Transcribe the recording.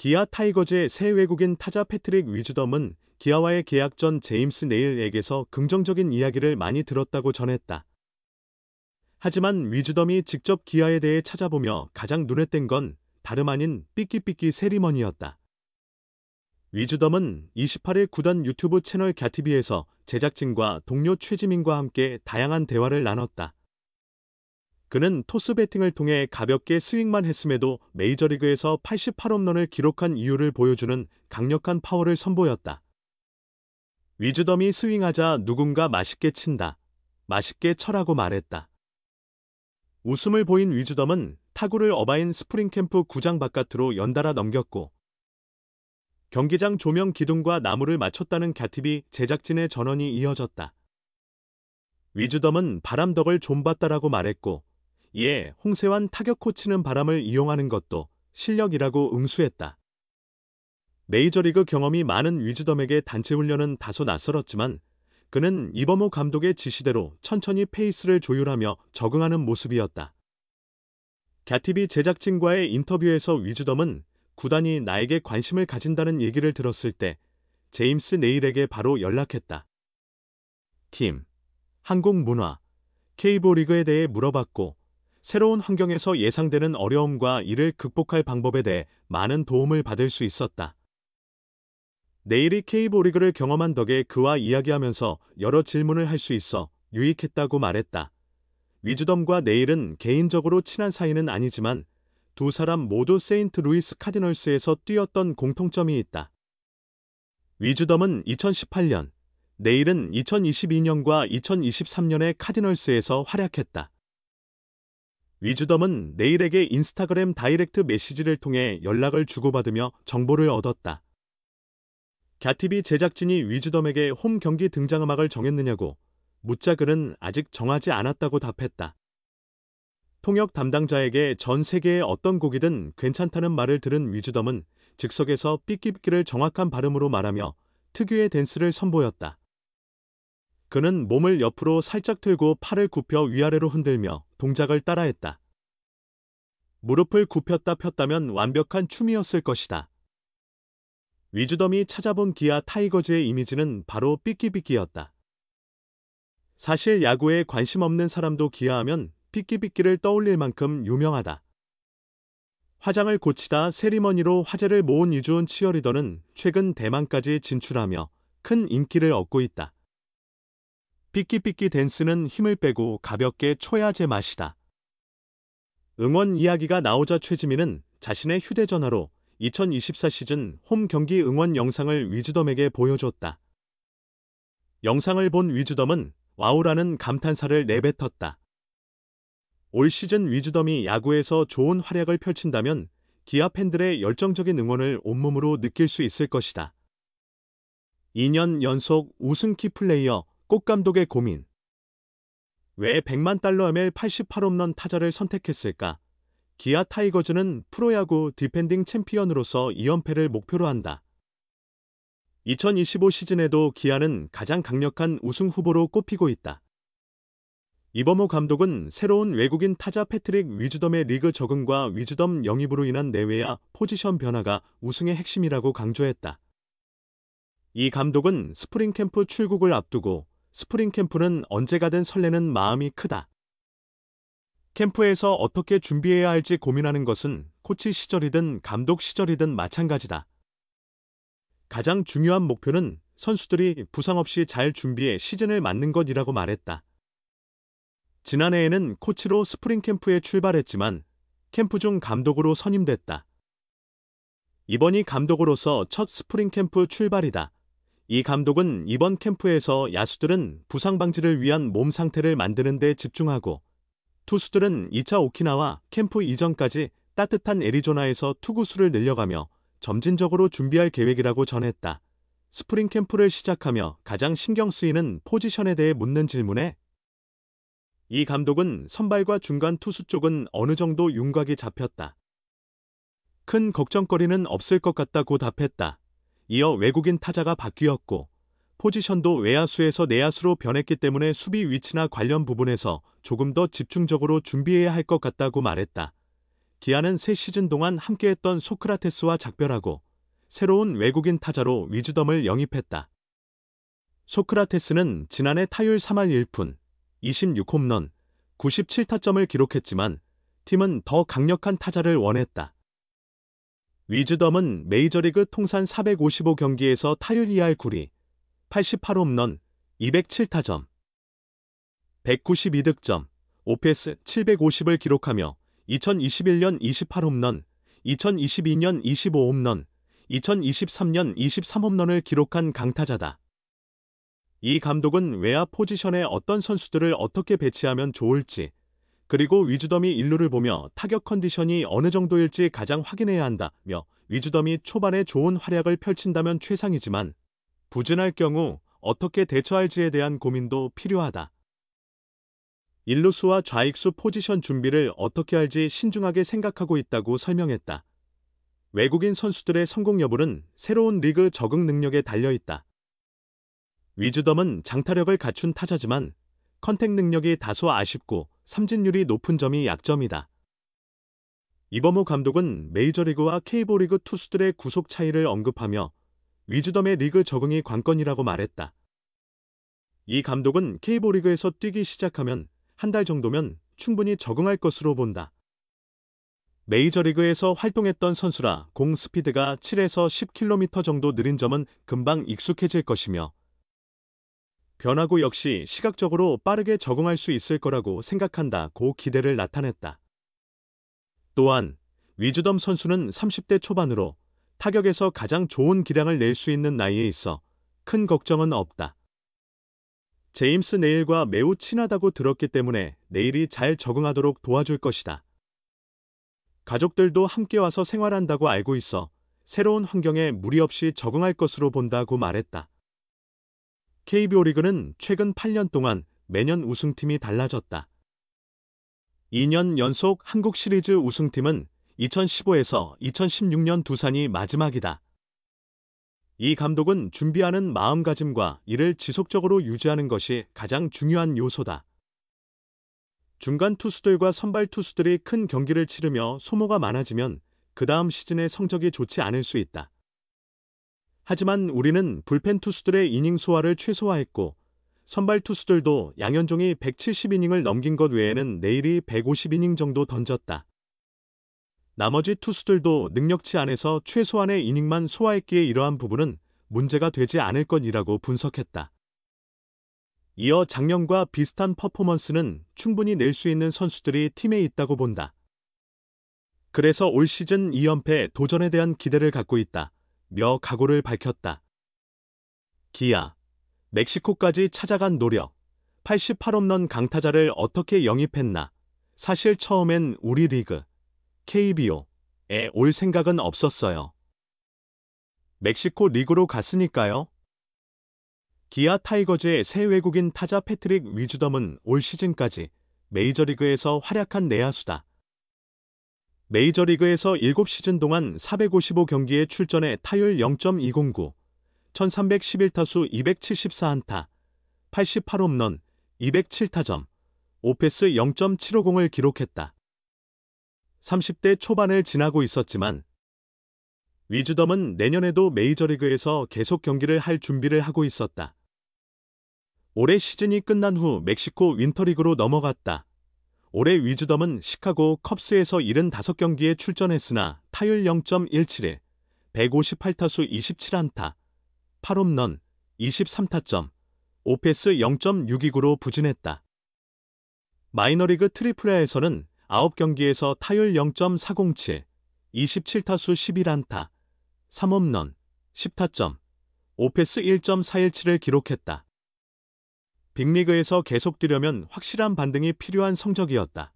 기아 타이거즈의 새 외국인 타자 패트릭 위즈덤은 기아와의 계약 전 제임스 네일에게서 긍정적인 이야기를 많이 들었다고 전했다. 하지만 위즈덤이 직접 기아에 대해 찾아보며 가장 눈에 띈 건 다름 아닌 삐끼삐끼 세리머니였다. 위즈덤은 28일 구단 유튜브 채널 갸티비에서 제작진과 동료 최지민과 함께 다양한 대화를 나눴다. 그는 토스 배팅을 통해 가볍게 스윙만 했음에도 메이저리그에서 88홈런을 기록한 이유를 보여주는 강력한 파워를 선보였다. 위즈덤이 스윙하자 누군가 맛있게 친다. 맛있게 쳐라고 말했다. 웃음을 보인 위즈덤은 타구를 어바인 스프링캠프 구장 바깥으로 연달아 넘겼고 경기장 조명 기둥과 나무를 맞췄다는 갸티비 제작진의 전언이 이어졌다. 위즈덤은 바람덕을 좀 봤다라고 말했고 이에 홍세환 타격 코치는 바람을 이용하는 것도 실력이라고 응수했다. 메이저리그 경험이 많은 위즈덤에게 단체 훈련은 다소 낯설었지만 그는 이범호 감독의 지시대로 천천히 페이스를 조율하며 적응하는 모습이었다. 갸티비 제작진과의 인터뷰에서 위즈덤은 구단이 나에게 관심을 가진다는 얘기를 들었을 때 제임스 네일에게 바로 연락했다. 팀, 한국 문화, K보 리그에 대해 물어봤고 새로운 환경에서 예상되는 어려움과 이를 극복할 방법에 대해 많은 도움을 받을 수 있었다. 네일이 K보 리그를 경험한 덕에 그와 이야기하면서 여러 질문을 할 수 있어 유익했다고 말했다. 위즈덤과 네일은 개인적으로 친한 사이는 아니지만 두 사람 모두 세인트루이스 카디널스에서 뛰었던 공통점이 있다. 위즈덤은 2018년, 네일은 2022년과 2023년에 카디널스에서 활약했다. 위즈덤은 네일에게 인스타그램 다이렉트 메시지를 통해 연락을 주고받으며 정보를 얻었다. 갸티비 제작진이 위즈덤에게 홈 경기 등장음악을 정했느냐고 묻자 그는 아직 정하지 않았다고 답했다. 통역 담당자에게 전 세계의 어떤 곡이든 괜찮다는 말을 들은 위즈덤은 즉석에서 삐끼삐끼를 정확한 발음으로 말하며 특유의 댄스를 선보였다. 그는 몸을 옆으로 살짝 틀고 팔을 굽혀 위아래로 흔들며 동작을 따라했다. 무릎을 굽혔다 폈다면 완벽한 춤이었을 것이다. 위즈덤이 찾아본 기아 타이거즈의 이미지는 바로 삐끼삐끼였다. 사실 야구에 관심 없는 사람도 기아하면 삐끼삐끼를 떠올릴 만큼 유명하다. 화장을 고치다 세리머니로 화제를 모은 이주은 치어리더는 최근 대만까지 진출하며 큰 인기를 얻고 있다. 삐끼삐끼 댄스는 힘을 빼고 가볍게 쳐야 제맛이다. 응원 이야기가 나오자 최지민은 자신의 휴대전화로 2024 시즌 홈 경기 응원 영상을 위즈덤에게 보여줬다. 영상을 본 위즈덤은 와우라는 감탄사를 내뱉었다. 올 시즌 위즈덤이 야구에서 좋은 활약을 펼친다면 기아 팬들의 열정적인 응원을 온몸으로 느낄 수 있을 것이다. 2년 연속 우승 키플레이어 꽃 감독의 고민. 왜 100만 달러 ML 88홈런 타자를 선택했을까? 기아 타이거즈는 프로야구 디펜딩 챔피언으로서 2연패를 목표로 한다. 2025 시즌에도 기아는 가장 강력한 우승 후보로 꼽히고 있다. 이범호 감독은 새로운 외국인 타자 패트릭 위즈덤의 리그 적응과 위즈덤 영입으로 인한 내외야 포지션 변화가 우승의 핵심이라고 강조했다. 이 감독은 스프링 캠프 출국을 앞두고 스프링 캠프는 언제 가든 설레는 마음이 크다. 캠프에서 어떻게 준비해야 할지 고민하는 것은 코치 시절이든 감독 시절이든 마찬가지다. 가장 중요한 목표는 선수들이 부상 없이 잘 준비해 시즌을 맞는 것이라고 말했다. 지난해에는 코치로 스프링 캠프에 출발했지만 캠프 중 감독으로 선임됐다. 이번이 감독으로서 첫 스프링 캠프 출발이다. 이 감독은 이번 캠프에서 야수들은 부상 방지를 위한 몸 상태를 만드는 데 집중하고 투수들은 2차 오키나와 캠프 이전까지 따뜻한 애리조나에서 투구 수를 늘려가며 점진적으로 준비할 계획이라고 전했다. 스프링 캠프를 시작하며 가장 신경 쓰이는 포지션에 대해 묻는 질문에 이 감독은 선발과 중간 투수 쪽은 어느 정도 윤곽이 잡혔다. 큰 걱정거리는 없을 것 같다고 답했다. 이어 외국인 타자가 바뀌었고 포지션도 외야수에서 내야수로 변했기 때문에 수비 위치나 관련 부분에서 조금 더 집중적으로 준비해야 할 것 같다고 말했다. 기아는 새 시즌 동안 함께했던 소크라테스와 작별하고 새로운 외국인 타자로 위즈덤을 영입했다. 소크라테스는 지난해 타율 3할 1푼, 26홈런, 97타점을 기록했지만 팀은 더 강력한 타자를 원했다. 위즈덤은 메이저리그 통산 455경기에서 타율 2할 9리, 88홈런, 207타점, 192득점, OPS 750을 기록하며 2021년 28홈런, 2022년 25홈런, 2023년 23홈런을 기록한 강타자다. 이 감독은 외야 포지션에 어떤 선수들을 어떻게 배치하면 좋을지, 그리고 위즈덤이 일루를 보며 타격 컨디션이 어느 정도일지 가장 확인해야 한다며 위즈덤이 초반에 좋은 활약을 펼친다면 최상이지만 부진할 경우 어떻게 대처할지에 대한 고민도 필요하다. 일루수와 좌익수 포지션 준비를 어떻게 할지 신중하게 생각하고 있다고 설명했다. 외국인 선수들의 성공 여부는 새로운 리그 적응 능력에 달려있다. 위즈덤은 장타력을 갖춘 타자지만 컨택 능력이 다소 아쉽고 삼진율이 높은 점이 약점이다. 이범호 감독은 메이저리그와 K리그 투수들의 구속 차이를 언급하며 위즈덤의 리그 적응이 관건이라고 말했다. 이 감독은 K리그에서 뛰기 시작하면 한 달 정도면 충분히 적응할 것으로 본다. 메이저리그에서 활동했던 선수라 공 스피드가 7에서 10km 정도 느린 점은 금방 익숙해질 것이며 변화구 역시 시각적으로 빠르게 적응할 수 있을 거라고 생각한다고 기대를 나타냈다. 또한 위즈덤 선수는 30대 초반으로 타격에서 가장 좋은 기량을 낼 수 있는 나이에 있어 큰 걱정은 없다. 제임스 네일과 매우 친하다고 들었기 때문에 네일이 잘 적응하도록 도와줄 것이다. 가족들도 함께 와서 생활한다고 알고 있어 새로운 환경에 무리 없이 적응할 것으로 본다고 말했다. KBO 리그는 최근 8년 동안 매년 우승팀이 달라졌다. 2년 연속 한국 시리즈 우승팀은 2015에서 2016년 두산이 마지막이다. 이 감독은 준비하는 마음가짐과 이를 지속적으로 유지하는 것이 가장 중요한 요소다. 중간 투수들과 선발 투수들이 큰 경기를 치르며 소모가 많아지면 그 다음 시즌의 성적이 좋지 않을 수 있다. 하지만 우리는 불펜 투수들의 이닝 소화를 최소화했고 선발 투수들도 양현종이 170이닝을 넘긴 것 외에는 내일이 150이닝 정도 던졌다. 나머지 투수들도 능력치 안에서 최소한의 이닝만 소화했기에 이러한 부분은 문제가 되지 않을 것이라고 분석했다. 이어 작년과 비슷한 퍼포먼스는 충분히 낼 수 있는 선수들이 팀에 있다고 본다. 그래서 올 시즌 2연패 도전에 대한 기대를 갖고 있다. 며 각오를 밝혔다. 기아, 멕시코까지 찾아간 노력, 88홈런 강타자를 어떻게 영입했나? 사실 처음엔 우리 리그, KBO에 올 생각은 없었어요. 멕시코 리그로 갔으니까요. 기아 타이거즈의 새 외국인 타자 패트릭 위즈덤은 올 시즌까지 메이저리그에서 활약한 내야수다. 메이저리그에서 7시즌 동안 455경기에 출전해 타율 0.209, 1311타수 274안타, 88홈런, 207타점, OPS 0.750을 기록했다. 30대 초반을 지나고 있었지만 위즈덤은 내년에도 메이저리그에서 계속 경기를 할 준비를 하고 있었다. 올해 시즌이 끝난 후 멕시코 윈터리그로 넘어갔다. 올해 위즈덤은 시카고 컵스에서 75경기에 출전했으나 타율 0.171, 158타수 27안타, 8홈런, 23타점, OPS 0.629로 부진했다. 마이너리그 트리플A에서는 9경기에서 타율 0.407, 27타수 11안타, 3홈런, 10타점, OPS 1.417을 기록했다. 빅리그에서 계속 뛰려면 확실한 반등이 필요한 성적이었다.